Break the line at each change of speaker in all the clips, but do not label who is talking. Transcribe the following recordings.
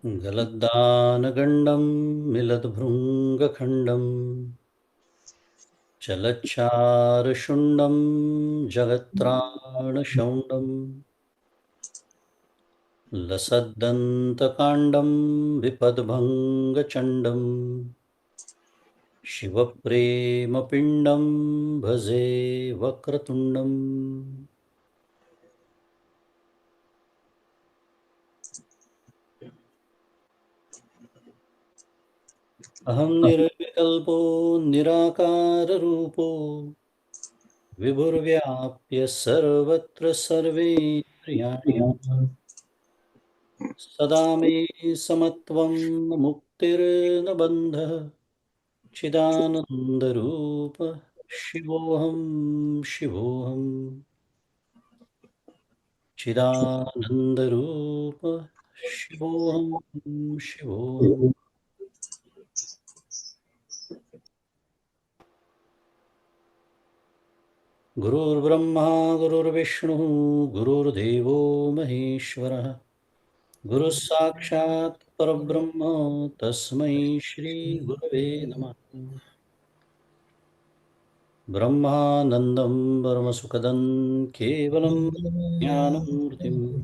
गलद्दानगण्डं मिलद्भृङ्गखण्डं चलच्चारुशुण्डं जगत्त्राणशौण्डं लसद्दन्तकाण्डं विपद्भङ्गचण्डं शिवप्रेमपिण्डं भजे वक्रतुण्डम् अहं निर्विकल्पो निराकाररूपो विभुर्व्याप्य सर्वत्र सर्वेन्द्रियाणि सदा मे समत्वं मुक्तिर्न बन्धः चिदानन्दरूप शिवोऽहं शिवोऽहं चिदानन्दरूप शिवोऽहं शिवोऽहम् गुरुर्ब्रह्मा गुरुर्विष्णुः गुरुर्देवो महेश्वरः गुरुः साक्षात् परब्रह्म तस्मै श्रीगुरवे नमः ब्रह्मानन्दं परमसुखदं केवलं ज्ञानमूर्तिं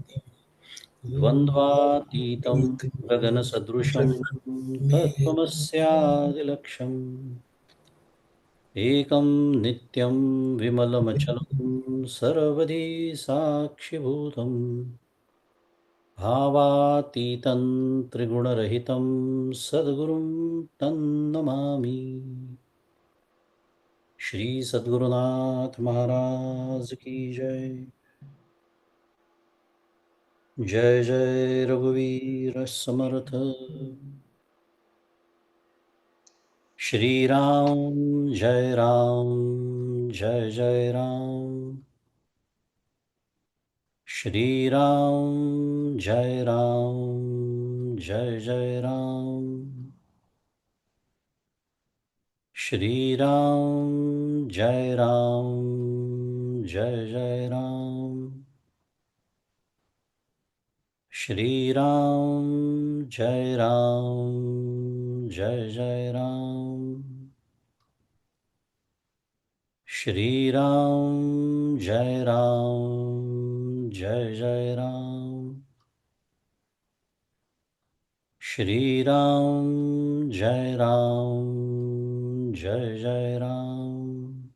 द्वन्द्वातीतं गगनसदृशं तत्त्वमस्यादिलक्ष्यम् एकं नित्यं विमलमचलं सर्वधी साक्षिभूतम् भावातीतं त्रिगुणरहितं सद्गुरुं तन्नमामि श्री सद्गुरुनाथ महाराज की जय। जय जय रघुवीर समर्थ। श्री राम जय राम जय जय राम। श्री राम जय राम जय जय राम। श्री राम जय राम जय जय राम। श्री राम जय राम जय जय राम। श्री राम जय राम जय जय राम। श्री राम जय राम जय जय राम।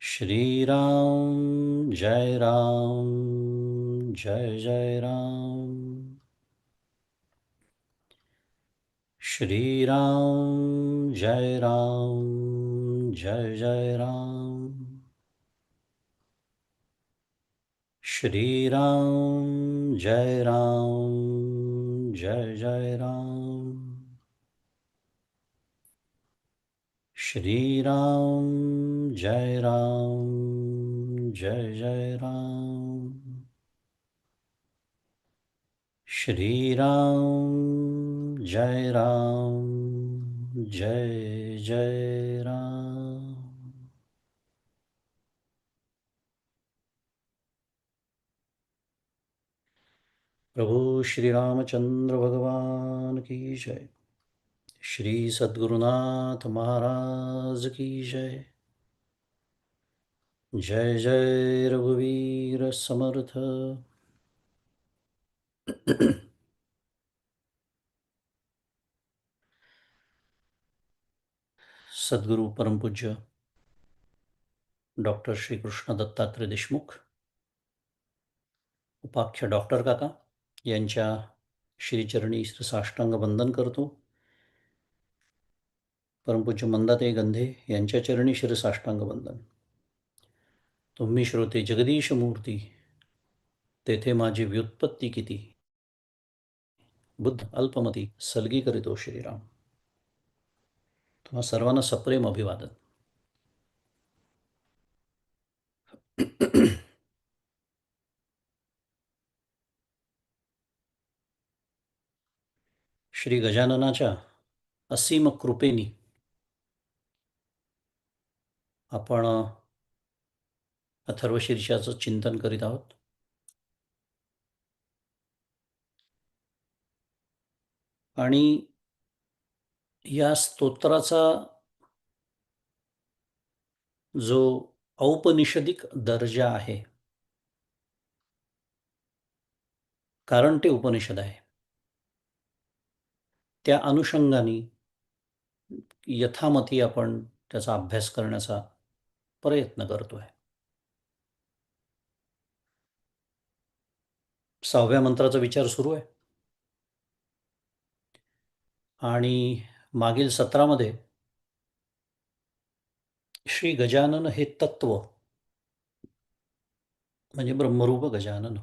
श्री राम जय राम जय जय राम। श्री राम जय राम जय जय राम। श्री राम जय राम जय जय राम। श्री राम जय राम जय जय राम। श्री राम जय राम जय जय राम। प्रभु श्री रामचंद्र भगवान की जय। श्री सद्गुरुनाथ महाराज की जय। जय जय रघुवीर समर्थ। सद्गुरु परमपूज्य डॉक्टर श्री कृष्ण दत्तात्रय देशमुख उपाख्य डॉक्टर काका यांच्या श्रीचरणी साष्टांग वंदन करतो। परमपूज्य मंदाताई गंधे यांच्या चरणी साष्टांग वंदन। तुम्ही श्रोते जगदीश मूर्ती तेथे माझी व्युत्पत्ती किती बुद्ध अल्पमती सलगी करीतो श्रीराम। तुम्हा सर्वांना सप्रेम अभिवादन। श्री गजाननाच्या असीम कृपेनी आपण अथर्वशीर्षाचं चिंतन करीत आहोत। आणि या स्तोत्राचा जो औपनिषदिक दर्जा आहे, कारण ते उपनिषद आहे, त्या अनुषंगाने यथामती आपण त्याचा अभ्यास करण्याचा प्रयत्न करतोय. 6व्या मंत्राचा विचार सुरू आहे आणि मागील सत्रामध्ये श्री गजानन हे तत्व म्हणजे ब्रह्मरूप गजानन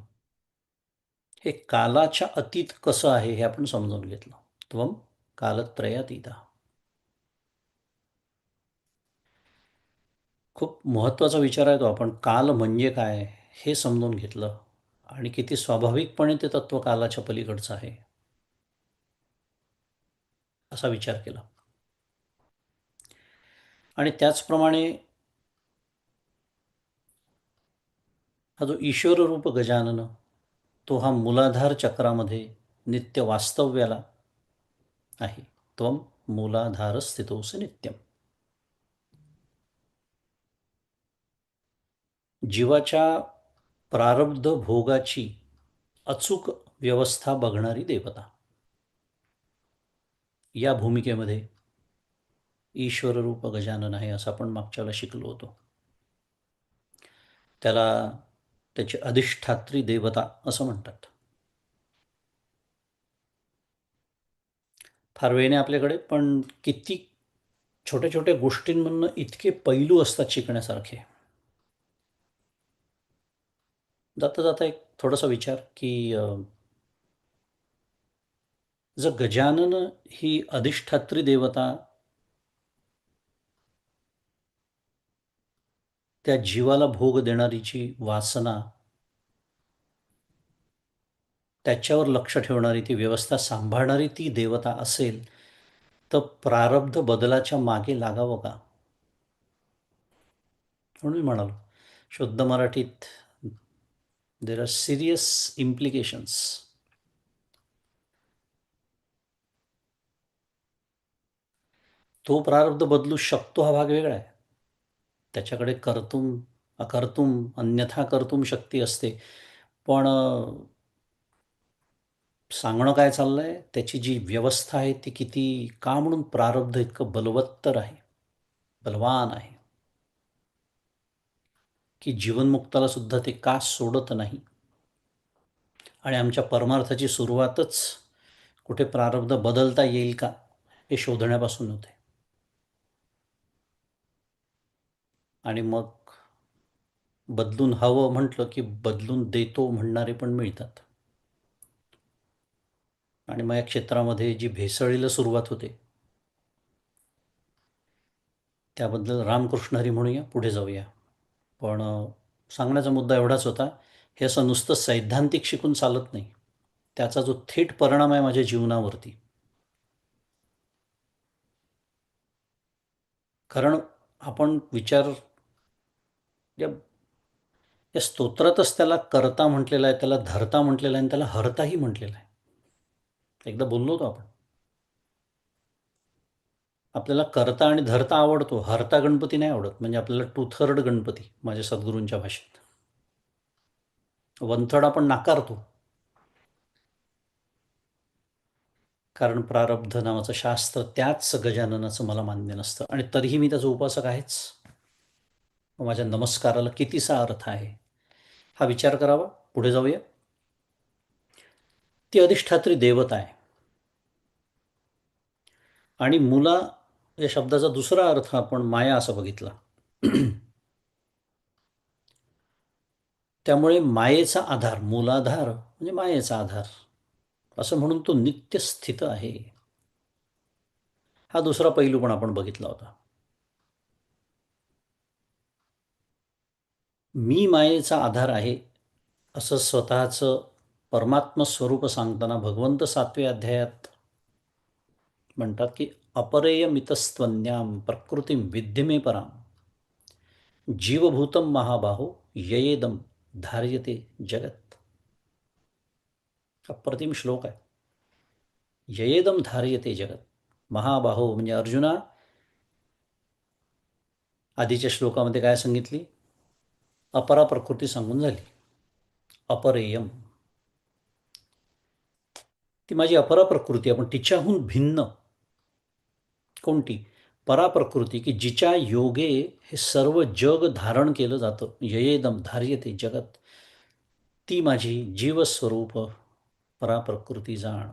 हे कालाच्या अतीत कसं आहे हे आपण समजून घेतलं. त्वम कालत्रयातीता. खूप महत्त्वाचा विचार आहे तो. आपण काल म्हणजे काय हे समजून घेतलं आणि किती स्वाभाविकपणे ते तत्व कालाच्या पलीकडचं आहे असा विचार केला. आणि त्याचप्रमाणे हा जो ईश्वररूप गजानन तो हा मूलाधार चक्रामध्ये नित्य वास्तव्याला आहे. त्वम मूलाधार स्थितोस नित्यम. जीवाच्या प्रारब्ध भोगाची अचूक व्यवस्था बघणारी देवता या भूमिकेमध्ये ईश्वररूप गजानन आहे असं आपण मागच्या वेळेला शिकलो होतो. त्याला त्याची अधिष्ठात्री देवता असं म्हणतात. फार वेळ नाही आपल्याकडे, पण किती छोट्या छोट्या गोष्टींमधनं इतके पैलू असतात शिकण्यासारखे. जाता जाता एक थोडासा विचार की जर गजानन ही अधिष्ठात्री देवता त्या जीवाला भोग देणारी जी वासना त्याच्यावर लक्ष ठेवणारी ती व्यवस्था सांभाळणारी ती देवता असेल तर प्रारब्ध बदलाच्या मागे लागावं का? म्हणून मी म्हणालो शुद्ध मराठीत देर आर सिरियस इम्प्लिकेशन्स. तो प्रारब्ध बदलू शकतो हा भाग वेगळा आहे. त्याच्याकडे कर्तुम अकर्तुम अन्यथा कर्तुम शक्ती असते. पण सांगणं काय चाललंय त्याची जी व्यवस्था आहे ती किती का म्हणून प्रारब्ध इतकं बलवत्तर आहे, बलवान आहे की जीवनमुक्ताला सुद्धा ते का सोडत नाही. आणि आमच्या परमार्थाची सुरुवातच कुठे प्रारब्ध बदलता येईल का हे शोधण्यापासून होते. आणि मग बदलून हवं म्हटलं की बदलून देतो म्हणणारे पण मिळतात. आणि मग या क्षेत्रामध्ये जी भेसळीला सुरुवात होते त्याबद्दल रामकृष्ण हरी म्हणूया, पुढे जाऊया. पण सांगण्याचा मुद्दा एवढाच होता, हे असं नुसतं सैद्धांतिक शिकून चालत नाही. त्याचा जो थेट परिणाम आहे माझ्या जीवनावरती, कारण आपण विचार या या स्तोत्रातच त्याला कर्ता म्हटलेला आहे, त्याला धर्ता म्हटलेला आहे आणि त्याला हरताही म्हटलेला आहे. एकदा बोललो होतो आपण. आपल्याला कर्ता आणि धर्ता आवडतो, हरता गणपती नाही आवडत. म्हणजे आपल्याला 2/3 गणपती माझ्या सद्गुरूंच्या भाषेत. 1/3 आपण नाकारतो, कारण प्रारब्ध नावाचं शास्त्र त्याच गजाननाचं मला मान्य नसतं आणि तरीही मी त्याचा उपासक आहेच. माझ्या नमस्काराला कितीसा अर्थ आहे हा विचार करावा. पुढे जाऊया. ती अधिष्ठात्री देवता आहे आणि मुला या शब्दाचा दुसरा अर्थ आपण माया असा बघितला. त्यामुळे मायेचा आधार, मूलाधार म्हणजे मायेचा आधार असं म्हणून तो नित्य स्थित आहे. हा दुसरा पैलू पण आपण बघितला होता. मी मायेचा आधार आहे असं स्वतःचं परमात्म स्वरूप सांगताना भगवंत 7व्या अध्यायात म्हणतात की अपरेयमितस्त्वन्याम प्रकृतीम विद्यमे पराम जीवभूतम महाबाहो ययेदम धार्यते जगत. अप्रतिम श्लोक आहे. ययेदम धार्यते जगत. महाबाहो म्हणजे अर्जुना, आधीच्या श्लोकामध्ये काय सांगितली? अपरा प्रकृती सांगून झाली. अपरेयम, ती माझी अपरा प्रकृती आहे, पण तिच्याहून भिन्न कोणती? पराप्रकृती, की जिच्या योगे हे सर्व जग धारण केलं जातं. ययेदम धार्यते जगत, ती माझी जीवस्वरूप पराप्रकृती जाण.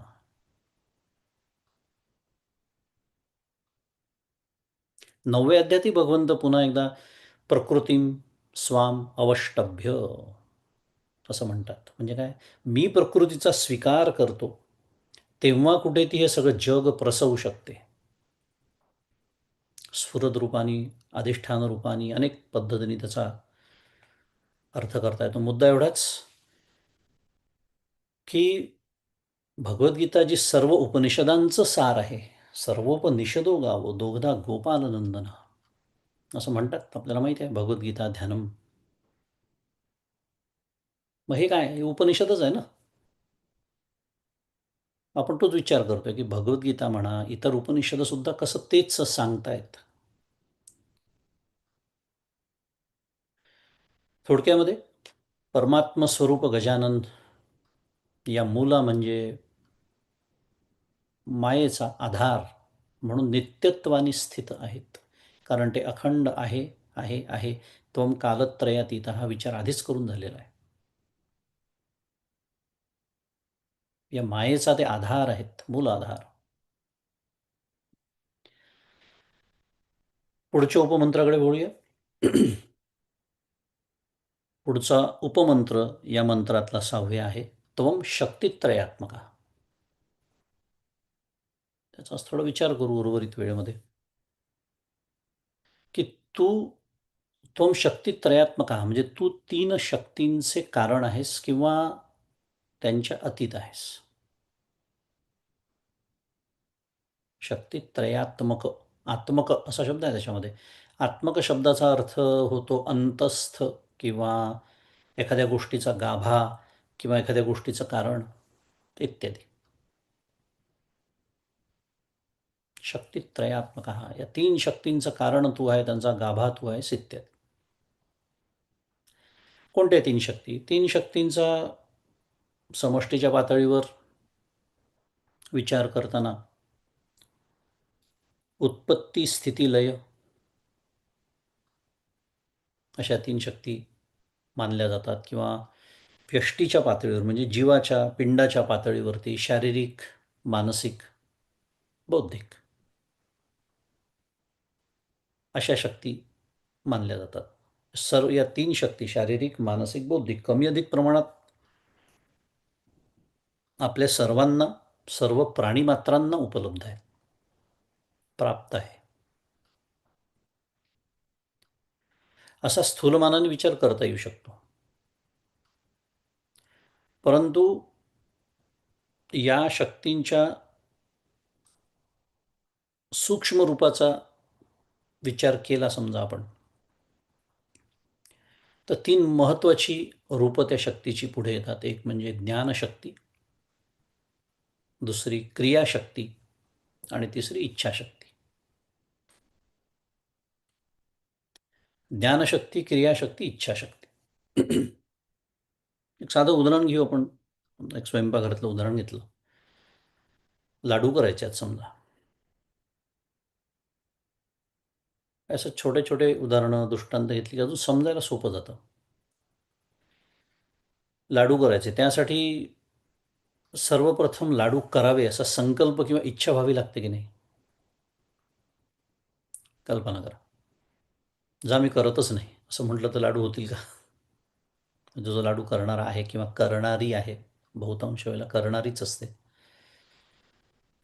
9व्या अध्यायातही भगवंत पुन्हा एकदा प्रकृतीम स्वाम अवष्टभ्य असं म्हणतात. म्हणजे काय? मी प्रकृतीचा स्वीकार करतो, तेव्हा कुठे ती हे सगळं जग प्रसवू शकते. स्फुरद रूपानी, अधिष्ठान रूपानी, अनेक पद्धतीने त्याचा अर्थ करता येतो. मुद्दा एवढाच की भगवद्गीता जी सर्व उपनिषदांचं सार आहे, सर्वोपनिषदो गावो दोघदा गोपालनंदन, असं म्हणतात. आपल्याला माहिती आहे भगवद्गीता ध्यानम. मग हे काय? हे उपनिषदच आहे ना. आपण तोच विचार करतोय की भगवद्गीता म्हणा, इतर उपनिषद सुद्धा कसं तेच सांगतायत. थोडक्यामध्ये परमात्म स्वरूप गजानन या मूला म्हणजे मायेचा आधार म्हणून नित्यत्वानी स्थित आहेत. कारण ते अखंड आहे, आहे, आहे. त्वम कालत्रयातीत, हा विचार आधीच करून झालेला आहे. या मायेचा ते आधार आहेत, मूल आधार. पुढच्या उपमंत्राकडे वळूया. पुढचा उपमंत्र या मंत्रातला 6वा आहे, त्वम शक्तित्रयात्मका. त्याचा थोडा विचार करू उर्वरित वेळेमध्ये, की तू त्वम शक्तित्रयात्मका म्हणजे तू 3 शक्तींचे कारण आहेस किंवा त्यांच्या अतीत आहेस. शक्तित्रयात्मक, आत्मक असा शब्द आहे त्याच्यामध्ये. आत्मक शब्दाचा अर्थ होतो अंतस्थ किंवा एखाद्या गोष्टीचा गाभा किंवा एखाद्या गोष्टीचं कारण इत्यादी. शक्तित्रयात्मक, या 3 शक्तींचं कारण तू आहे, त्यांचा गाभा तू आहेस इत्यादी. कोणत्या 3 शक्ती? 3 शक्तींचा समष्टीच्या पातळीवर विचार करताना उत्पत्ती, स्थिती, लय अशा 3 शक्ती मानल्या जातात. किंवा व्यष्टीच्या पातळीवर म्हणजे जीवाच्या पिंडाच्या पातळीवरती शारीरिक, मानसिक, बौद्धिक अशा शक्ती मानल्या जातात. सर्व या 3 शक्ती शारीरिक, मानसिक, बौद्धिक कमी अधिक प्रमाणात आपल्या सर्वांना, सर्व प्राणीमात्रांना उपलब्ध आहे, प्राप्त आहे. असा स्थूलमानाने विचार करता येऊ शकतो. परंतु या शक्तींच्या सूक्ष्म रूपाचा विचार केला समजा आपण, तर 3 महत्त्वाची रूपं त्या शक्तीची पुढे येतात. एक म्हणजे ज्ञानशक्ती, दुसरी क्रियाशक्ती आणि तिसरी इच्छाशक्ती. ज्ञानशक्ती, क्रियाशक्ती, इच्छाशक्ती. एक साधं उदाहरण घेऊ आपण. एक स्वयंपाकघरातलं उदाहरण घेतलं. लाडू करायचे आहेत समजा. असं छोटे छोटे उदाहरणं, दृष्टांत घेतली की अजून समजायला सोपं जातं. लाडू करायचे, त्यासाठी सर्वप्रथम लाडू करावे असा संकल्प किंवा इच्छा व्हावी लागते की नाही? कल्पना करा. जा मी करतच नाही असं म्हटलं तर लाडू होतील का? जो लाडू करणारा आहे किंवा करणारी आहे, बहुतांश वेळेला करणारीच असते,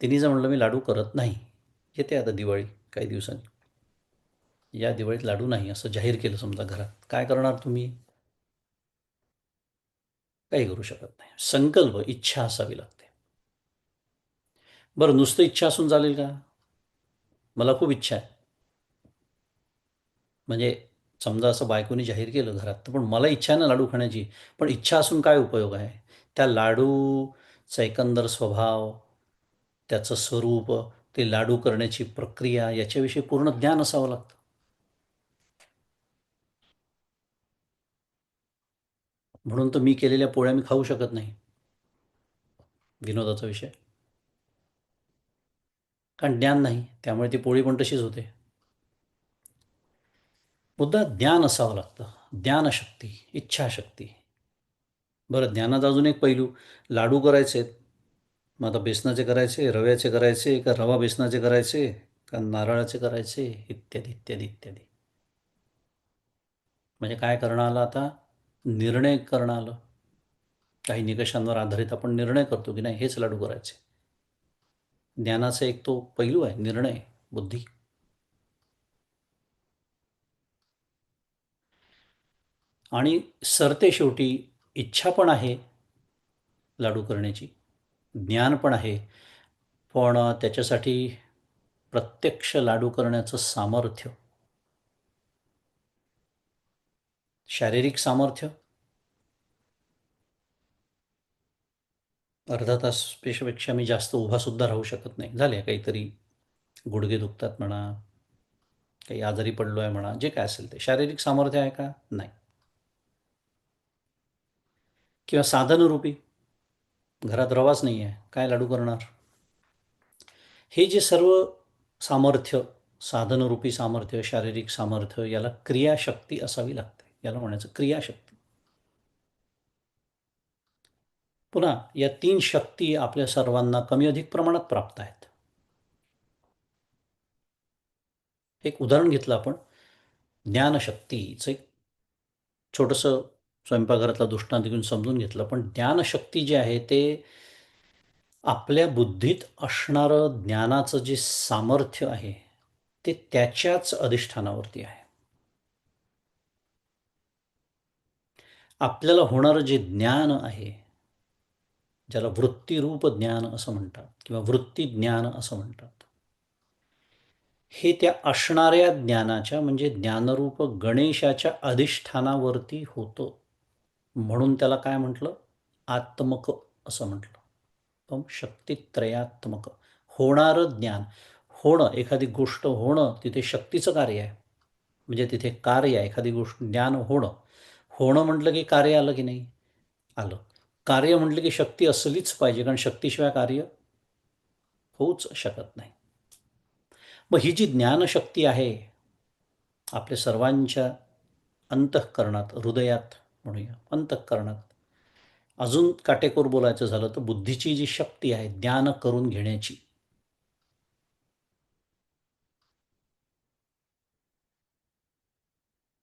तिने जर म्हणलं मी लाडू करत नाही, येते आता दिवाळी काही दिवसांनी, या दिवाळीत लाडू नाही असं जाहीर केलं समजा घरात, काय करणार तुम्ही? काही करू शकत नाही. संकल्प, इच्छा असावी लागते. बरं, नुसतं इच्छा असून चालेल का? मला खूप इच्छा आहे, म्हणजे समजा असं बायकोनी जाहीर केलं घरात, तर पण मला इच्छा आहे ना लाडू खाण्याची, पण इच्छा असून काय उपयोग आहे? त्या लाडूचा एकंदर स्वभाव त्याचं स्वरूप, ते लाडू करण्याची प्रक्रिया याच्याविषयी पूर्ण ज्ञान असावं लागतं. म्हणून तर मी केलेल्या पोळ्या मी खाऊ शकत नाही. विनोदाचा विषय. कारण ज्ञान नाही, त्यामुळे ती पोळी पण तशीच होते. मुद्दा ज्ञान असावं लागतं. ज्ञानशक्ती, इच्छाशक्ती. बरं, ज्ञानाचा अजून एक पैलू, लाडू करायचे आहेत. मग आता बेसनाचे करायचे, रव्याचे करायचे, का रवा बेसनाचे करायचे, का नारळाचे करायचे, इत्यादी इत्यादी इत्यादी. म्हणजे काय करणं आलं आता? निर्णय करणं आलं. काही निकषांवर आधारित आपण निर्णय करतो की नाही हेच लाडू करायचे. ज्ञानाचा एक तो पैलू आहे, निर्णय, बुद्धी. आणि सरते शेवटी इच्छा पण आहे लाडू करण्याची, ज्ञान पण आहे, पण त्याच्यासाठी प्रत्यक्ष लाडू करण्याचं सामर्थ्य, शारीरिक सामर्थ्य. अर्धा तासपेक्षा मी जास्त उभासुद्धा राहू शकत नाही. झाले काहीतरी गुडघे दुखतात म्हणा, काही आजारी पडलो आहे म्हणा, जे काय असेल ते. शारीरिक सामर्थ्य आहे का? नाही. किंवा साधनरूपी, घरात रवाच नाही आहे, काय लाडू करणार? हे जे सर्व सामर्थ्य, साधनरूपी सामर्थ्य, शारीरिक सामर्थ्य, याला क्रियाशक्ती असावी लागते. याला म्हणायचं क्रियाशक्ती. पुन्हा या 3 शक्ती आपल्या सर्वांना कमी अधिक प्रमाणात प्राप्त आहेत. एक उदाहरण घेतलं आपण, ज्ञानशक्तीचं एक छोटंसं स्वयंपाकघरातला दृष्टांत घेऊन समजून घेतलं. पण ज्ञानशक्ती जे आहे ते आपल्या बुद्धीत असणारं ज्ञानाचं जे सामर्थ्य आहे, ते त्याच्याच अधिष्ठानावरती आहे. आपल्याला होणारं जे ज्ञान आहे, ज्याला वृत्तीरूप ज्ञान असं म्हणतात किंवा वृत्तीज्ञान असं म्हणतात, हे त्या असणाऱ्या ज्ञानाच्या म्हणजे ज्ञानरूप गणेशाच्या अधिष्ठानावरती होतं. म्हणून त्याला काय म्हटलं? आत्मक असं म्हटलं. पण शक्तित्रयात्मक. होणारं ज्ञान. होणं, एखादी गोष्ट होणं, तिथे शक्तीचं कार्य आहे. म्हणजे तिथे कार्य आहे, एखादी गोष्ट ज्ञान होणं. होणं म्हटलं की कार्य आलं की नाही? आलं. कार्य म्हटलं की शक्ती असलीच पाहिजे, कारण शक्तीशिवाय कार्य होऊच शकत नाही. मग ही जी ज्ञानशक्ती आहे आपल्या सर्वांच्या अंतःकरणात, हृदयात म्हणूया, अंतःकरणात, अजून काटेकोर बोलायचं झालं तर बुद्धीची जी शक्ती आहे ज्ञान करून घेण्याची,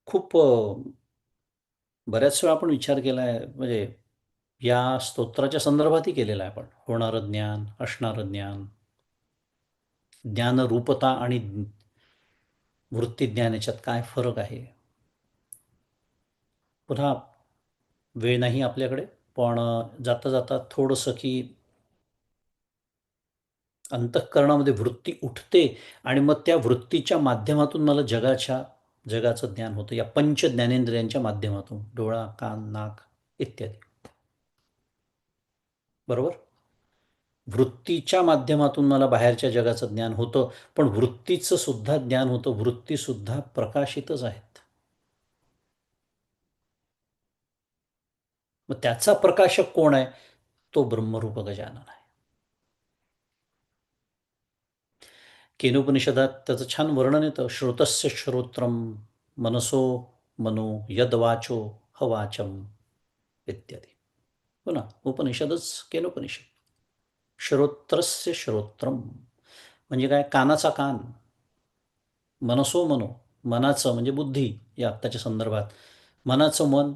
खूप बऱ्याच वेळा आपण विचार केला आहे. म्हणजे या स्तोत्राच्या संदर्भातही केलेला आहे आपण. होणारं ज्ञान, असणारं ज्ञान, ज्ञानरूपता आणि वृत्तीज्ञान याच्यात काय फरक आहे. पुन्हा वेळ नाही आपल्याकडे, पण जाता जाता थोडंसं की अंतःकरणामध्ये वृत्ती उठते आणि मग त्या वृत्तीच्या माध्यमातून मला जगाचं ज्ञान होतं, या पंच ज्ञानेंद्रियांच्या माध्यमातून, डोळा, कान, नाक इत्यादी. बरोबर. वृत्तीच्या माध्यमातून मला बाहेरच्या जगाचं ज्ञान होतं, पण वृत्तीचं सुद्धा ज्ञान होतं. वृत्तीसुद्धा प्रकाशितच आहेत. मग त्याचा प्रकाशक कोण आहे? तो ब्रह्मरूप गजानन आहे. केनोपनिषदात त्याचं छान वर्णन येतं. श्रोतस्य श्रोत्रम मनसो मनो यद्वाचो हवाचम इत्यादी. हो ना, उपनिषदच केनोपनिषद. श्रोत्रस्य श्रोत्रम म्हणजे काय? कानाचा कान. मनसो मनो, मनाचं म्हणजे बुद्धी, या आत्ताच्या संदर्भात मनाचं मन,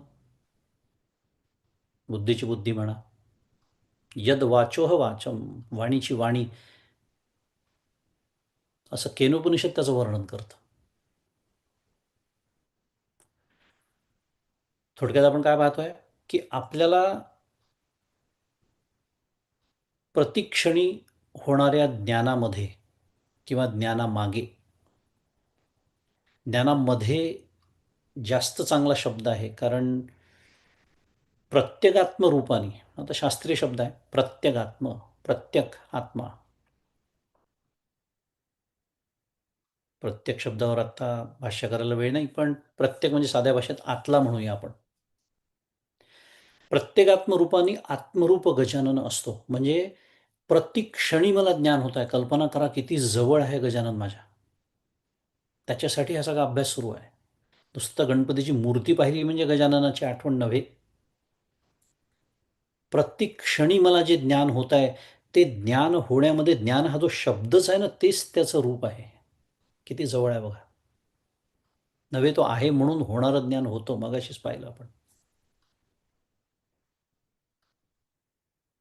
बुद्धीची बुद्धी म्हणा. यद वाचोह वाचम, वाणीची वाणी, असं केनोपनिषद त्याचं वर्णन करतं. थोडक्यात आपण काय पाहतोय की आपल्याला प्रतिक्षणी होणाऱ्या ज्ञानामध्ये किंवा ज्ञानामागे, ज्ञानामध्ये जास्त चांगला शब्द आहे, कारण प्रत्यगात्म रूपाने, आता शास्त्रीय शब्द आहे प्रत्यगात्म, प्रत्यक आत्मा, प्रत्येक शब्दावर आत्ता भाष्य करायला वेळ नाही, पण प्रत्येक म्हणजे साध्या भाषेत आतला म्हणूया आपण. प्रत्येक आत्मरूपाने आत्मरूप गजानन असतो. म्हणजे प्रत्येक क्षणी मला ज्ञान होत आहे. कल्पना करा किती जवळ आहे गजानन माझ्या. त्याच्यासाठी हा सगळा अभ्यास सुरू आहे. नुसतं गणपतीची मूर्ती पाहिली म्हणजे गजाननाची आठवण नव्हे. प्रत्येक क्षणी मला जे ज्ञान होत आहे, ते ज्ञान होण्यामध्ये ज्ञान हा जो शब्दच आहे ना, तेच त्याचं रूप आहे. किती जवळ आहे बघा. नव्हे तो आहे म्हणून होणारं ज्ञान होतं. मगाशीच पाहिलं आपण.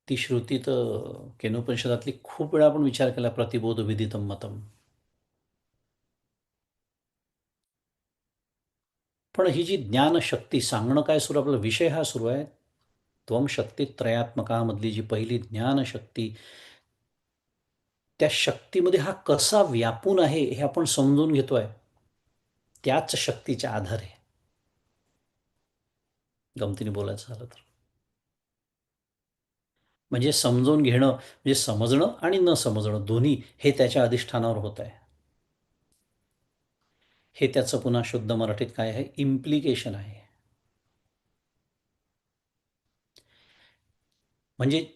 ती श्रुती तर केनोपनिषदातली खूप वेळा आपण विचार केला, प्रतिबोध विदितम मतम. पण ही जी ज्ञानशक्ती सांगणं काय सुरू, आपला विषय हा सुरू आहे. त्वम शक्ती त्रयात्मकामधली जी पहिली ज्ञानशक्ती, त्या शक्तीमध्ये हा कसा व्यापून आहे हे आपण समजून घेतोय. त्याच शक्तीच्या आधारे गमतीने बोलायचं झालं तर. म्हणजे समजून घेणं म्हणजे समजणं आणि न समजणं दोन्ही हे त्याच्या अधिष्ठानावर होत आहे. हे त्याचं पुन्हा शुद्ध मराठीत काय आहे, इम्प्लिकेशन आहे. म्हणजे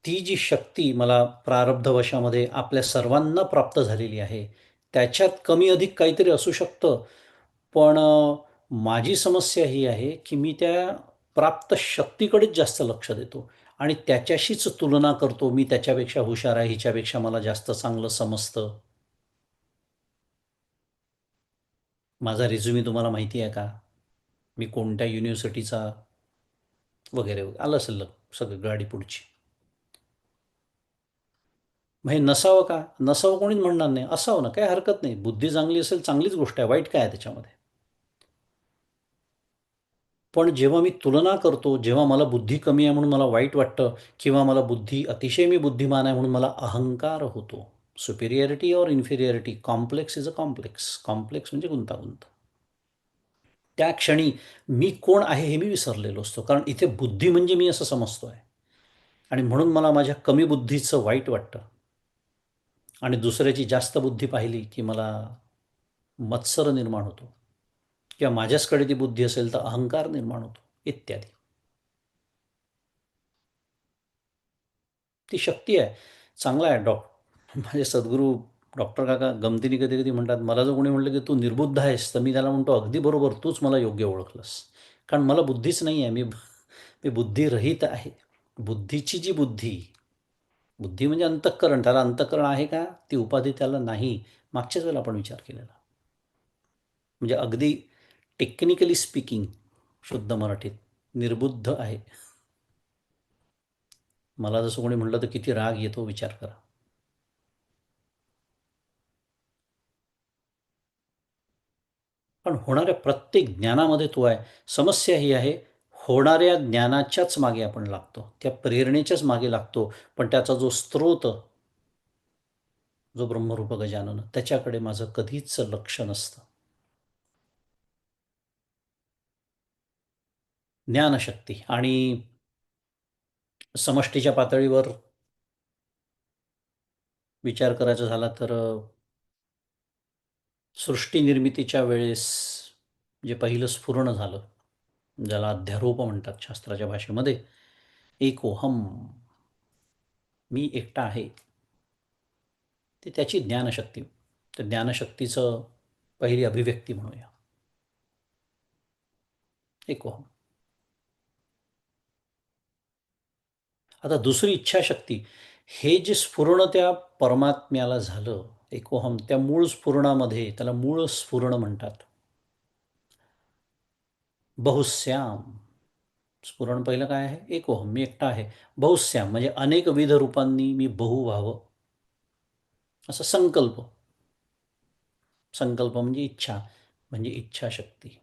ती जी शक्ती मला प्रारब्धवशामध्ये आपल्या सर्वांना प्राप्त झालेली आहे, त्याच्यात कमी अधिक काहीतरी असू शकतं. पण माझी समस्या ही आहे, की मी त्या प्राप्त शक्तीकडेच जास्त लक्ष देतो आणि त्याच्याशीच तुलना करतो. मी त्याच्यापेक्षा हुशार आहे, हिच्यापेक्षा मला जास्त चांगलं समजतं. माझा रिझ्यूमे तुम्हाला माहिती आहे का? मी कोणत्या युनिव्हर्सिटीचा वगैरे, वगैरे. आलं असेल सगळं गाडी पुढची. मग हे नसावं का? नसावं कोणीच म्हणणार नाही. असावं ना, काही हरकत नाही. बुद्धी चांगली असेल, चांगलीच गोष्ट आहे. वाईट काय आहे त्याच्यामध्ये? पण जेव्हा मी तुलना करतो, जेव्हा मला बुद्धी कमी आहे म्हणून मला वाईट वाटतं किंवा मला अतिशय मी बुद्धिमान आहे म्हणून मला अहंकार होतो. सुपिरियरिटी और inferiority, complex is a complex. Complex म्हणजे गुंतागुंत. त्या क्षणी मी कोण आहे हे मी विसरलेलो असतो. कारण इथे बुद्धी म्हणजे मी असं समजतोय आणि म्हणून मला माझ्या कमी बुद्धीचं वाईट वाटतं आणि दुसऱ्याची जास्त बुद्धी पाहिली की मला मत्सर निर्माण होतो किंवा माझ्याचकडे ती बुद्धी असेल तर अहंकार निर्माण होतो इत्यादी. ती शक्ती आहे. चांगला आहे. माझे सद्गुरू डॉक्टर काका गमतीने कधी-कधी म्हणतात, मला जर कोणी म्हटलं, की "तू निर्बुद्ध आहेस," तर मी त्याला म्हणतो, "अगदी बरोबर. तूच मला योग्य ओळखलंस." कारण मला बुद्धीच नाही आहे. मी बुद्धिरहित आहे. बुद्धीची जी बुद्धी, बुद्धी म्हणजे अंतःकरण. त्याला अंतःकरण आहे का? ती उपाधी त्याला नाही. मागच्याच वेळेला आपण विचार केलेला. म्हणजे अगदी टेक्निकली स्पीकिंग, शुद्ध मराठीत निर्बुद्ध आहे. मला जसं कोणी म्हटलं, तर किती राग येतो विचार करा. पण होणाऱ्या प्रत्येक ज्ञानामध्ये तो आहे. समस्या ही आहे, होणाऱ्या ज्ञानाच्याच मागे आपण लागतो. त्या प्रेरणेच्याच मागे लागतो. पण त्याचा जो स्रोत, जो ब्रह्मरूप गजानन, त्याच्याकडे माझं कधीच लक्ष नसतं. ज्ञानशक्ती आणि समष्टीच्या पातळीवर विचार करायचा झाला तर सृष्टी निर्मितीच्या वेळेस जे पहिलं स्फुरण झालं, ज्याला अध्यारोप म्हणतात शास्त्राच्या भाषेमध्ये, एकोहम, मी एकटा आहे. ते त्याची ज्ञानशक्ती. तर ज्ञानशक्तीचं पहिली अभिव्यक्ती म्हणूया, एकोहम. आता दुसरी इच्छाशक्ती. हे जे स्फुरण त्या परमात्म्याला झालं, एकोहम, त्या मूळ स्फुरणामध्ये, त्याला मूळ स्फुरण म्हणतात. बहुश्याम, स्फुरण पहिलं काय आहे? एकोहम, मी एकटा आहे. बहुश्याम म्हणजे अनेकविध रूपांनी मी बहु व्हावं, असा संकल्प. संकल्प म्हणजे इच्छा, म्हणजे इच्छाशक्ती.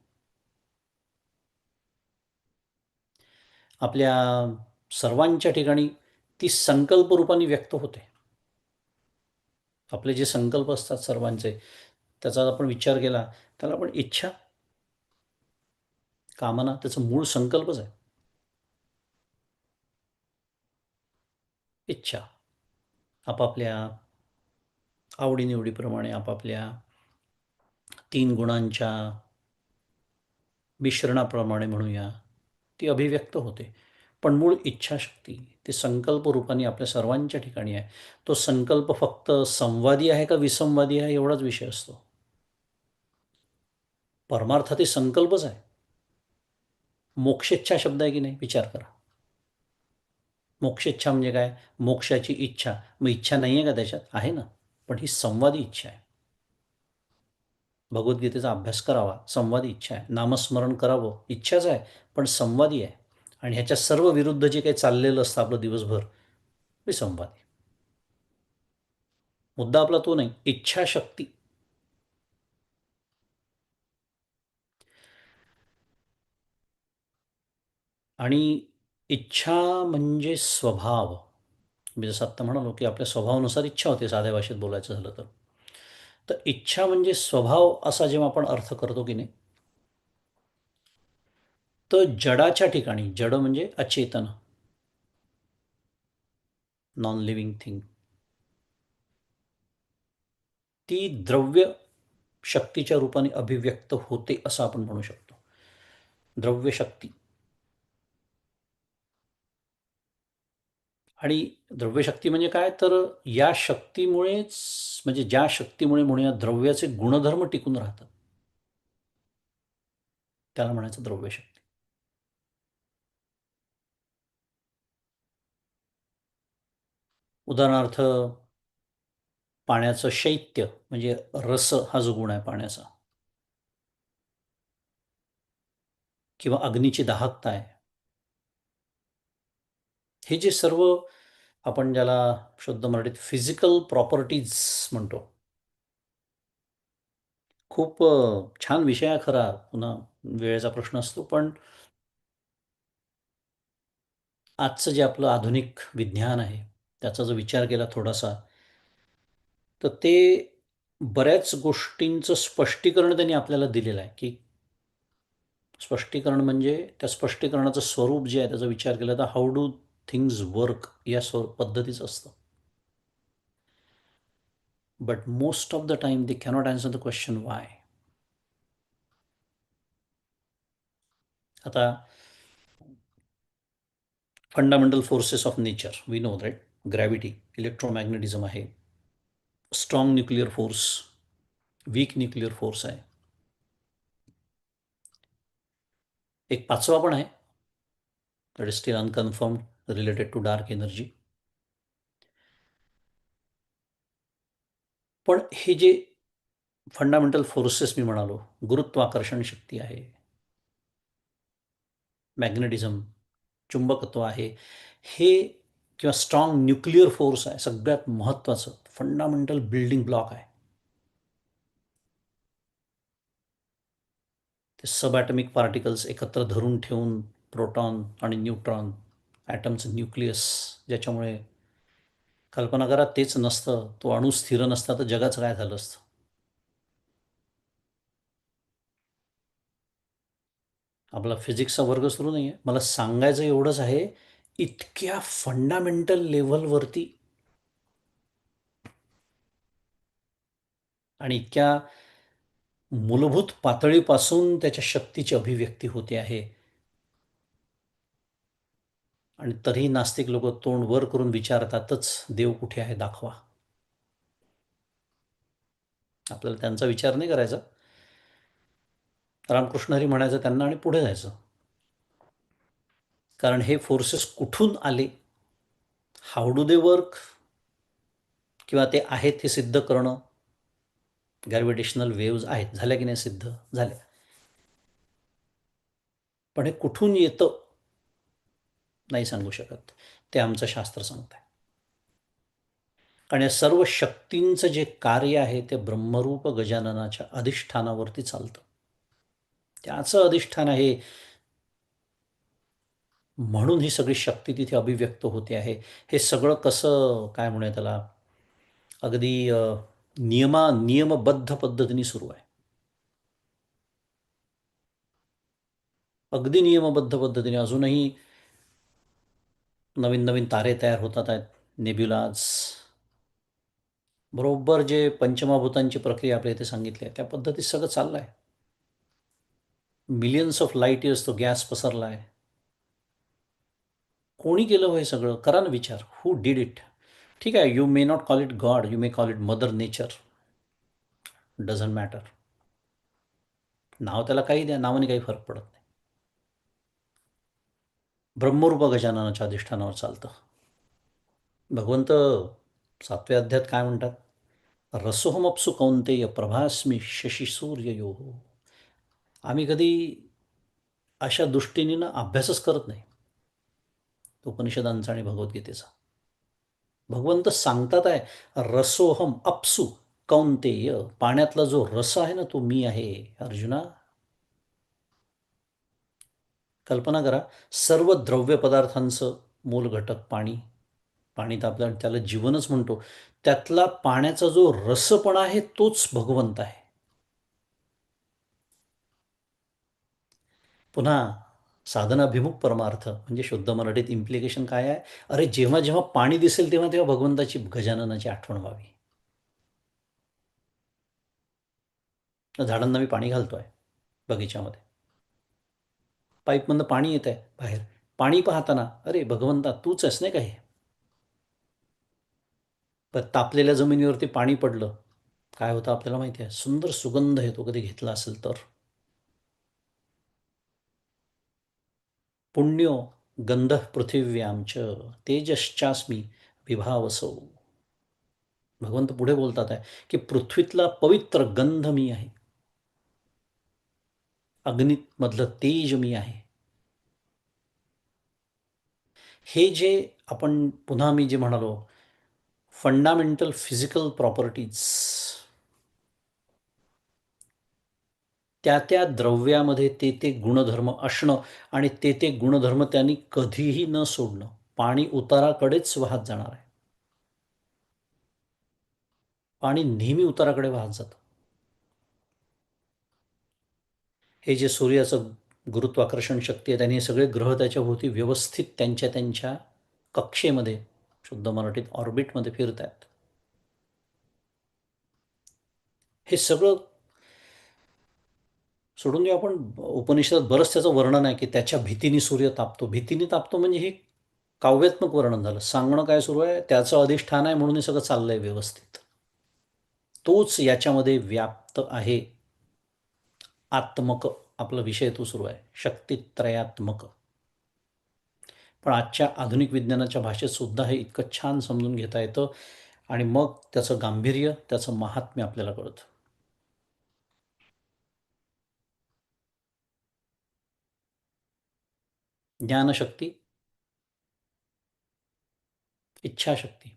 आपल्या सर्वांच्या ठिकाणी ती संकल्प रूपाने व्यक्त होते. आपले जे संकल्प असतात सर्वांचे, त्याचा आपण विचार केला, त्याला आपण इच्छा, कामना, त्याचं मूळ संकल्पच आहे. इच्छा. आपापल्या आवडीनिवडीप्रमाणे, आपापल्या तीन गुणांच्या मिश्रणाप्रमाणे म्हणूया, ती अभिव्यक्त होते. पण मूळ इच्छाशक्ती, ती संकल्प रूपाने आपल्या सर्वांच्या ठिकाणी आहे. तो संकल्प फक्त संवादी आहे का विसंवादी आहे एवढाच विषय असतो. परमार्थ ते संकल्पच आहे. मोक्षेच्छा शब्द आहे की नाही, विचार करा. मोक्षेच्छा म्हणजे काय? मोक्षाची इच्छा. मग इच्छा नाही आहे का त्याच्यात? आहे ना. पण ही संवादी इच्छा आहे. भगवद्गीतेचा अभ्यास करावा, संवादी इच्छा आहे. नामस्मरण करावं, इच्छाच आहे, पण संवादी आहे. आणि ह्याच्या सर्व विरुद्ध जे काही चाललेलं असतं आपलं दिवसभर, विसंवादी. मुद्दा आपला तो नाही, इच्छाशक्ती. आणि इच्छा म्हणजे स्वभाव. मी जसं आत्ता म्हणालो की आपल्या स्वभावानुसार इच्छा होते, साध्या भाषेत बोलायचं झालं तर. तर इच्छा म्हणजे स्वभाव असा जेव्हा आपण अर्थ करतो की नाही, तर जडाच्या ठिकाणी, जड म्हणजे अचेतन, नॉन लिव्हिंग थिंग, ती द्रव्य शक्तीच्या रूपाने अभिव्यक्त होते असं आपण म्हणू शकतो. द्रव्य शक्ती. आणि द्रव्यशक्ती म्हणजे काय, तर या शक्तीमुळेच, म्हणजे ज्या शक्तीमुळे म्हणूया द्रव्याचे गुणधर्म टिकून राहतात, त्याला म्हणायचं द्रव्यशक्ती. उदाहरणार्थ, पाण्याचं शैत्य म्हणजे रस हा जो गुण आहे पाण्याचा, किंवा अग्नीची दाहकता आहे, हे जे सर्व आपण ज्याला शुद्ध मराठीत फिजिकल प्रॉपर्टीज म्हणतो. खूप छान विषय आहे खरा, पुन्हा वेळेचा प्रश्न असतो. पण आजचं जे आपलं आधुनिक विज्ञान आहे, त्याचा जर विचार केला थोडासा, तर ते बऱ्याच गोष्टींचं स्पष्टीकरण त्यांनी आपल्याला दिलेलं आहे. की स्पष्टीकरण म्हणजे त्या स्पष्टीकरणाचं स्वरूप जे आहे त्याचा विचार केला तर हाऊ डू थिंग्ज वर्क या पद्धतीचं असतं. But most of the time they cannot answer the question why. आता fundamental forces of nature we know right. Gravity, electromagnetism आहे, strong nuclear force, weak nuclear force आहे. एक पाचवा पण आहे, that is still unconfirmed, related to dark energy. पण हे जे फंडामेंटल फोर्सेस मी म्हणालो, गुरुत्वाकर्षण शक्ती आहे, मॅग्नेटिझम, चुंबकत्व आहे, हे, किंवा स्ट्रॉंग न्यूक्लिअर फोर्स आहे, सगळ्यात महत्त्वाचं फंडामेंटल बिल्डिंग ब्लॉक आहे. ते सब ॲटमिक पार्टिकल्स एकत्र धरून ठेवून, प्रोटॉन आणि न्यूट्रॉन, ॲटमचं न्यूक्लियस, ज्याच्यामुळे कल्पना करा तेच नसतं, तो अणू स्थिर नसता तर जगाचं काय झालं असतं. आपला फिजिक्सचा वर्ग सुरू नाही आहे, मला सांगायचं एवढंच आहे, इतक्या फंडामेंटल लेव्हलवरती आणि इतक्या मूलभूत पातळीपासून त्याच्या शक्तीची अभिव्यक्ती होते आहे. आणि तरीही नास्तिक लोक तोंड वर करून विचारतातच, देव कुठे आहे दाखवा. आपल्याला त्यांचा विचार नाही करायचा, रामकृष्ण हरी म्हणायचं त्यांना आणि पुढे जायचं. कारण हे फोर्सेस कुठून आले, हाऊ डू दे वर्क, किंवा ते आहेत हे सिद्ध करणं. ग्रॅव्हिटेशनल वेव्ज आहेत, झाल्या की नाही सिद्ध झाल्या, पण हे कुठून येतं नाही सांगू शकत. ते आमचं शास्त्र सांगत आहे. कारण या सर्व शक्तींचं जे कार्य आहे ते ब्रह्मरूप गजाननाच्या अधिष्ठानावरती चालतं. त्याचं अधिष्ठान आहे, म्हणून ही सगळी शक्ती तिथे अभिव्यक्त होते आहे. हे सगळं कसं काय म्हणूया त्याला, अगदी नियमबद्ध पद्धतीने सुरू आहे. अगदी नियमबद्ध पद्धतीने अजूनही नवीन नवीन तारे तयार होतात आहेत, नेब्युलाज, बरोबर जे पंचमहाभूतांची प्रक्रिया आपल्या इथे सांगितली आहे त्या पद्धतीत सगळं चाललं आहे. मिलियन्स ऑफ लाईट इयर्स तो गॅस पसरला आहे. कोणी केलं हो हे सगळं? करा ना विचार. Who did it? ठीक आहे, you may not call it God, you may call it mother nature, doesn't matter. नाव त्याला काही द्या, नावाने काही फरक पडत नाही. ब्रह्मरूप गजाननाच्या अधिष्ठानावर चालतं. भगवंत 7व्या अध्यायात काय म्हणतात? रसोहमप्सु कौंतेय प्रभास्मी शशी सूर्ययो. आम्ही कधी अशा दृष्टीने अभ्यासच करत नाही उपनिषदांचा आणि भगवद्गीतेचा. भगवंत सांगतात आहे रसोहम अप्सु कौंतेय, पाण्यातला जो रस आहे ना तो मी आहे अर्जुना. कल्पना करा, सर्व द्रव्य पदार्थांचं मूल घटक पाणी. पाणी तर आपल्याला त्याला जीवनच म्हणतो. त्यातला पाण्याचा जो रसपणा आहे तोच भगवंत आहे. पुन्हा साधनाभिमुख परमार्थ म्हणजे शुद्ध मराठीत इम्प्लिकेशन काय आहे? अरे जेव्हा जेव्हा पाणी दिसेल तेव्हा तेव्हा भगवंताची गजाननाची आठवण व्हावी. झाडांना मी पाणी घालतोय बगीच्यामध्ये, पाईपमधनं पाणी येत आहे बाहेर. पाणी पाहताना अरे भगवंता तूच आहेस नाही का हे? पण तापलेल्या जमिनीवरती पाणी पडलं, काय होतं आपल्याला माहिती आहे? सुंदर सुगंध येतो, कधी घेतला असेल तर. पुण्यो गंध पृथिव्याम च तेजश्चास्मी विभावसो. भगवंत पुढे बोलतात आहे की पृथ्वीतला पवित्र गंध मी आहे, अग्नीमधलं तेज मी आहे. हे जे आपण पुन्हा मी जे म्हणालो फंडामेंटल फिजिकल प्रॉपर्टीज, त्या त्या द्रव्यामध्ये ते ते गुणधर्म असणं आणि ते ते गुणधर्म त्यांनी कधीही न सोडणं. पाणी उताराकडेच वाहत जाणार आहे. पाणी नेहमी उताराकडे वाहत जातं. हे जे सूर्याचं गुरुत्वाकर्षण शक्ती आहे त्याने सगळे ग्रह त्याच्या भोवती व्यवस्थित त्यांच्या त्यांच्या कक्षेमध्ये, शुद्ध मराठीत ऑर्बिटमध्ये फिरत आहेत. हे सगळं सोडून देऊ आपण. उपनिषदात बरंच त्याचं वर्णन आहे की त्याच्या भीतीने सूर्य तापतो. भीतीने तापतो म्हणजे हे काव्यात्मक वर्णन झालं. सांगणं काय सुरू आहे? त्याचं अधिष्ठान आहे म्हणून हे सगळं चाललंय व्यवस्थित. तोच याच्यामध्ये व्याप्त आहे. आत्मक आपला विषय तो सुरू आहे, शक्तित्रयात्मक. पण आजच्या आधुनिक विज्ञानाच्या भाषेत सुद्धा हे इतकं छान समजून घेता येतं आणि मग त्याचं गांभीर्य, त्याचं महात्म्य आपल्याला कळतं. ज्ञानशक्ती, इच्छाशक्ती,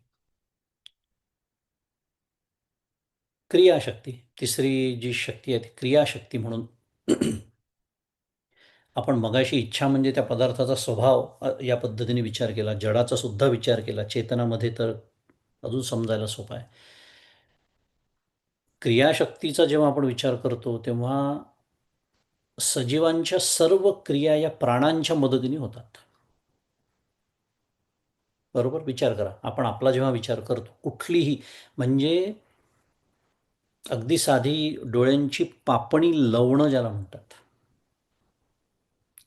क्रियाशक्ती. तिसरी जी शक्ती आहे ती क्रियाशक्ती म्हणून. आपण मगाशी इच्छा म्हणजे त्या पदार्थाचा स्वभाव या पद्धतीने विचार केला, जडाचा सुद्धा विचार केला, चेतनामध्ये तर अजून समजायला सोपं आहे. क्रियाशक्तीचा जेव्हा आपण विचार करतो तेव्हा सजीवांच्या सर्व क्रिया या प्राणांच्या मदतीने होतात. बरोबर विचार करा, आपण आपला जेव्हा विचार करतो कुठलीही, म्हणजे अगदी साधी डोळ्यांची पापणी लवणं ज्याला म्हणतात,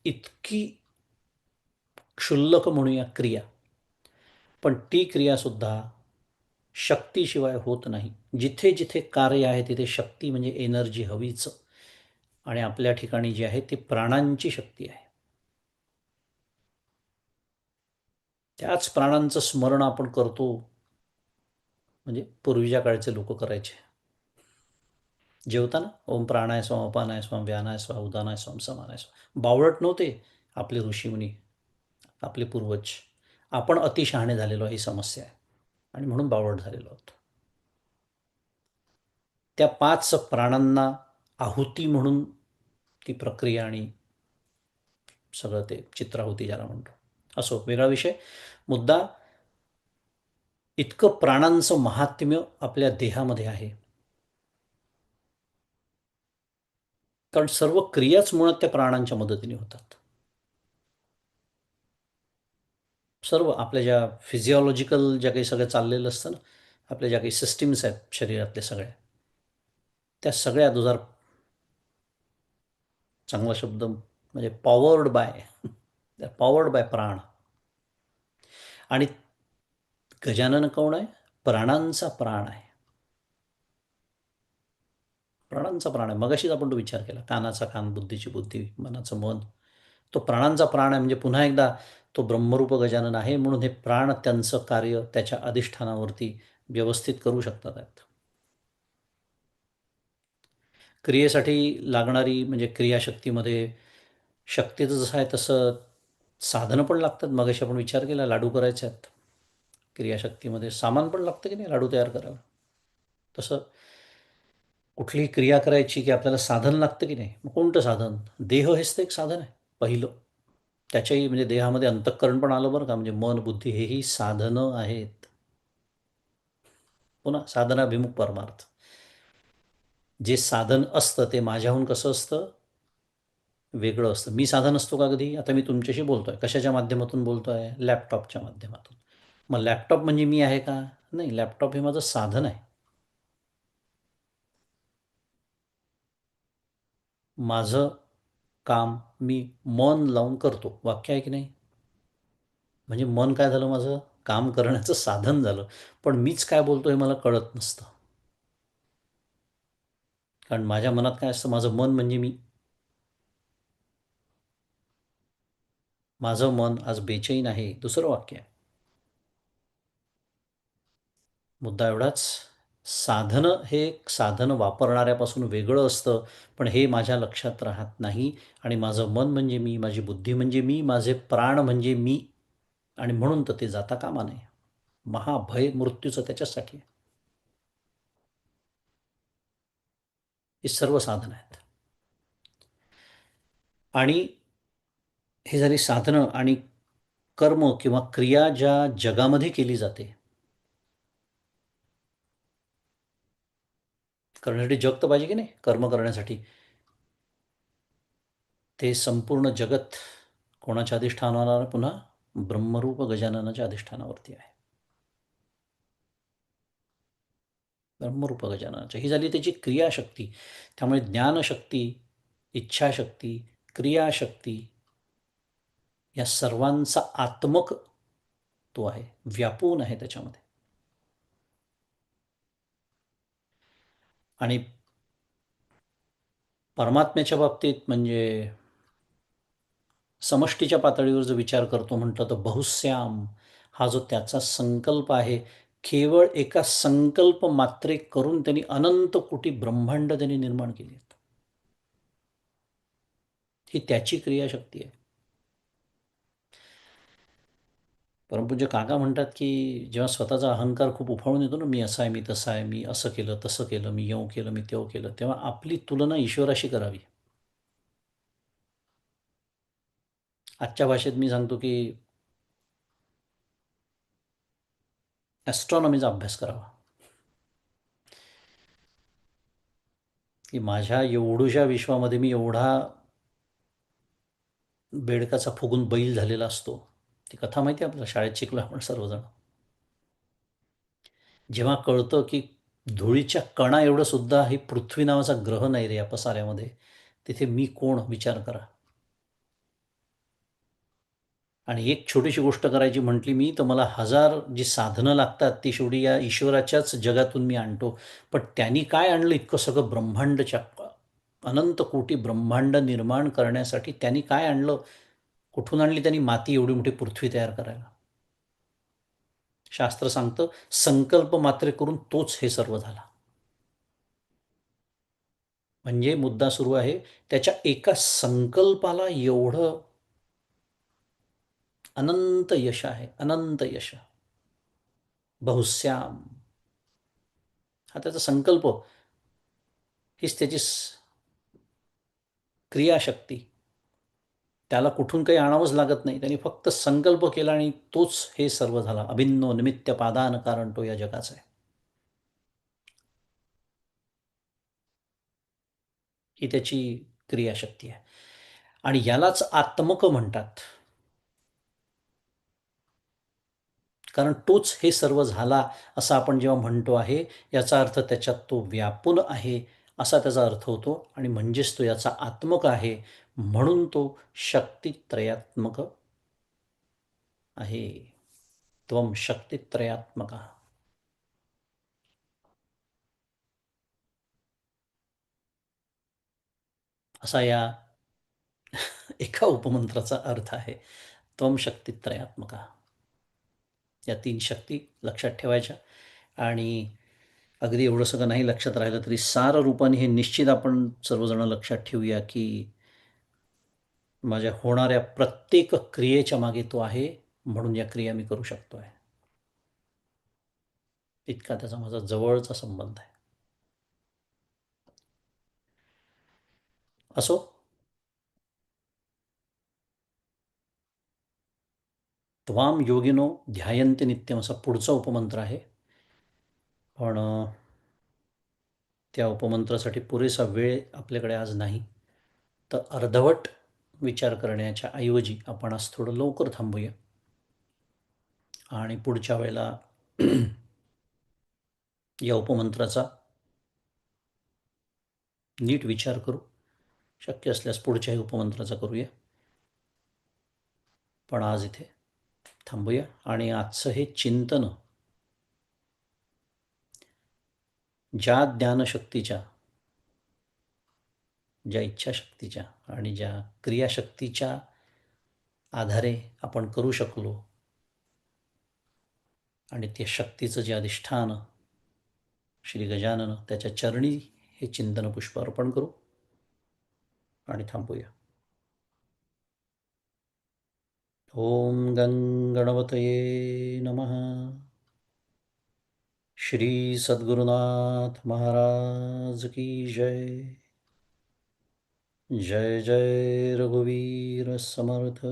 इतकी क्षुल्लक म्हणूया क्रिया, पण ती क्रियासुद्धा शक्तीशिवाय होत नाही. जिथे जिथे कार्य आहे तिथे शक्ती म्हणजे एनर्जी हवीच. आणि आपल्या ठिकाणी जी आहे ती प्राणांची शक्ती आहे. त्याच प्राणांचं स्मरण आपण करतो, म्हणजे पूर्वीच्या काळचे लोक करायचे. जेवताना ओम प्राणाय स्वाम अपानाय स्वाम व्यानाय स्वाम उदानाय स्वाम समानाय स्वाम. बावळट नव्हते आपले ऋषीमुनी, आपले पूर्वज. आपण अतिशहाणे झालेलो ही समस्या आहे आणि म्हणून बावळट झालेलो आहोत. त्या 5 प्राणांना आहुती म्हणून ती प्रक्रिया आणि सगळं ते चित्राहुती ज्याला म्हणतो. असो, वेगळा विषय. मुद्दा, इतकं प्राणांचं महात्म्य आपल्या देहामध्ये आहे, कारण सर्व क्रियाच मुळात त्या प्राणांच्या मदतीने होतात. सर्व आपल्या ज्या फिजिओलॉजिकल ज्या काही सगळं चाललेलं असतं ना, आपल्या ज्या काही सिस्टीम्स आहेत शरीरातल्या सगळ्या, त्या सगळ्या जर चांगला शब्द म्हणजे पॉवर्ड बाय प्राण. आणि गजानन कोण आहे? प्राणांचा प्राण आहे. प्राणांचा प्राण आहे. मगाशीच आपण तो विचार केला, कानाचा कान, बुद्धीची बुद्धी, मनाचं मन. तो प्राणांचा प्राण आहे. म्हणजे पुन्हा एकदा तो ब्रह्मरूप गजानन आहे, म्हणून हे प्राण त्यांचं कार्य त्याच्या अधिष्ठानावरती व्यवस्थित करू शकतात आहेत. क्रियेसाठी लागणारी म्हणजे क्रियाशक्तीमध्ये शक्तीचं जसं आहे तसं साधनं पण लागतात. मगाशी आपण विचार केला, लाडू करायचे आहेत, क्रियाशक्तीमध्ये सामान पण लागतं की नाही लाडू तयार करायला. तसं कुठलीही क्रिया करायची की आपल्याला साधन लागतं की नाही. मग कोणतं साधन? देह हेच तर एक साधन आहे पहिलं. त्याच्याही म्हणजे देहामध्ये अंतःकरण पण आलं बरं का, म्हणजे मन बुद्धी हेही साधनं आहेत. पुन्हा साधनाभिमुख परमार्थ. जे साधन असतं ते माझ्याहून कसं असतं, वेगळं असतं. मी साधन असतो का कधी? आता मी तुमच्याशी बोलतोय, कशाच्या माध्यमातून बोलतोय? लॅपटॉपच्या माध्यमातून. मग लॅपटॉप म्हणजे मी आहे का? नाही, लॅपटॉप हे माझं साधन आहे. माझं काम मी मन लावून करतो, वाक्य आहे की नाही? म्हणजे मन काय झालं माझं? काम करण्याचं साधन झालं. पण मीच काय बोलतो हे मला कळत नसतं. कारण माझ्या मनात काय असतं, माझं मन म्हणजे मी. माझं मन आज बेचैन आहे, दुसरं वाक्य आहे. मुद्दा एवढाच, साधनं हे साधन वापरणाऱ्यापासून वेगळं असतं, पण हे माझ्या लक्षात राहत नाही. आणि माझं मन म्हणजे मी, माझी बुद्धी म्हणजे मी, माझे प्राण म्हणजे मी. आणि म्हणून तर ते जाता कामा नये. महाभय मृत्यूचं त्याच्यासाठी आहे. हे सर्व साधनं आहेत. आणि हे झाली साधनं. आणि कर्म किंवा क्रिया ज्या जगामध्ये केली जाते, करण्यासाठी जग तर पाहिजे की नाही कर्म करण्यासाठी. ते संपूर्ण जगत कोणाच्या अधिष्ठानावर? पुन्हा ब्रह्मरूप गजाननाच्या अधिष्ठानावरती आहे. ब्रह्मरूप गजाननाच्या ही झाली त्याची क्रियाशक्ती. त्यामुळे ज्ञानशक्ती, इच्छाशक्ती, क्रियाशक्ती या सर्वांचा आत्मक तो आहे, व्यापून आहे त्याच्यामध्ये. आणि परमात्म्याच्या बाबतीत म्हणजे समष्टीच्या पातळीवर जो विचार करतो म्हटलं तर बहुश्याम हा जो त्याचा संकल्प आहे, केवळ एका संकल्प मात्रे करून त्यांनी अनंत कोटी ब्रह्मांड त्यांनी निर्माण केली आहेत. ही त्याची क्रियाशक्ती आहे. परमपूज्य काका म्हणतात की जेव्हा स्वतःचा अहंकार खूप उफाळून येतो ना, मी असा आहे, मी तसा आहे, मी असं केलं तसं केलं, मी येऊ केलं, मी तेव्हा केलं, तेव्हा आपली तुलना ईश्वराशी करावी. आजच्या भाषेत मी सांगतो की ॲस्ट्रॉनॉमीचा अभ्यास करावा. की माझ्या एवढ्याशा विश्वामध्ये मी एवढा बेडकाचा फुगून बैल झालेला असतो. ती कथा माहिती आहे आपल्याला, शाळेत शिकलो आपण सर्वजण. जेव्हा कळतं की धुळीच्या कणा एवढं सुद्धा ही पृथ्वी नावाचा ग्रह नाही रे या पसाऱ्यामध्ये, तिथे मी कोण विचार करा. आणि एक छोटीशी गोष्ट करायची म्हटली मी तर मला हजार जी साधनं लागतात ती शेवटी या ईश्वराच्याच जगातून मी आणतो. पण त्यांनी काय आणलं इतकं सगळं ब्रह्मांडच्या अनंत कोटी ब्रह्मांड निर्माण करण्यासाठी त्यांनी काय आणलं? कुठून आणली त्यांनी माती एवढी मोठी पृथ्वी तयार करायला? शास्त्र सांगतं संकल्प मात्र करून तोच हे सर्व झाला. म्हणजे मुद्दा सुरू आहे, त्याच्या एका संकल्पाला एवढं अनंत यश आहे, अनंत यश. बहुश्याम हा त्याचा संकल्प, हीच त्याची क्रियाशक्ती. त्याला कुठून काही आणावंच लागत नाही. त्यांनी फक्त संकल्प केला आणि तोच हे सर्व झाला. अभिन्न निमित्त पादान कारण तो या जगाचा आहे. ही त्याची क्रियाशक्ती आहे. आणि यालाच आत्मक म्हणतात. कारण तोच हे सर्व झाला असं आपण जेव्हा म्हणतो आहे, याचा अर्थ त्याच्यात तो व्यापून आहे, असा त्याचा अर्थ होतो आणि म्हणजेच तो याचा आत्मक आहे, म्हणून तो शक्तित्रयात्मक आहे. त्वं शक्तित्रयात्मकः. असा या एका उपमंत्राचा अर्थ आहे. त्वं शक्तित्रयात्मकः. या 3 शक्ती लक्षात ठेवायच्या आणि अगदी एवढं सगळं नाही लक्षात राहिलं तरी सार रूपाने हे निश्चित आपण सर्वजण लक्षात ठेवूया, की माझ्या होणाऱ्या प्रत्येक क्रियेच्या मागे तो आहे, म्हणून या क्रिया मी करू शकतोय. इतका त्याचा माझा जवळचा संबंध आहे. असो, त्वां योगिनो ध्यायन्ति नित्यम असा पुढचा उपमंत्र आहे. पण त्या उपमंत्रासाठी पुरेसा वेळ आपल्याकडे आज नाही. तर अर्धवट विचार करण्याच्या ऐवजी आपण आज थोडं लवकर थांबूया आणि पुढच्या वेळेला या उपमंत्राचा नीट विचार करू. शक्य असल्यास पुढच्याही उपमंत्राचा करूया. पण आज इथे थांबूया आणि आजचं हे चिंतन ज्या ज्ञानशक्तीच्या, ज्या इच्छाशक्तीच्या आणि ज्या क्रियाशक्तीच्या आधारे आपण करू शकलो आणि त्या शक्तीचं जे अधिष्ठान श्री गजानन त्याच्या चरणी हे चिंतन पुष्प अर्पण करू आणि थांबूया. ओम गं गणपतये नमः. श्री सद्गुरुनाथ महाराज की जय. जय जय रघुवीर समर्थ.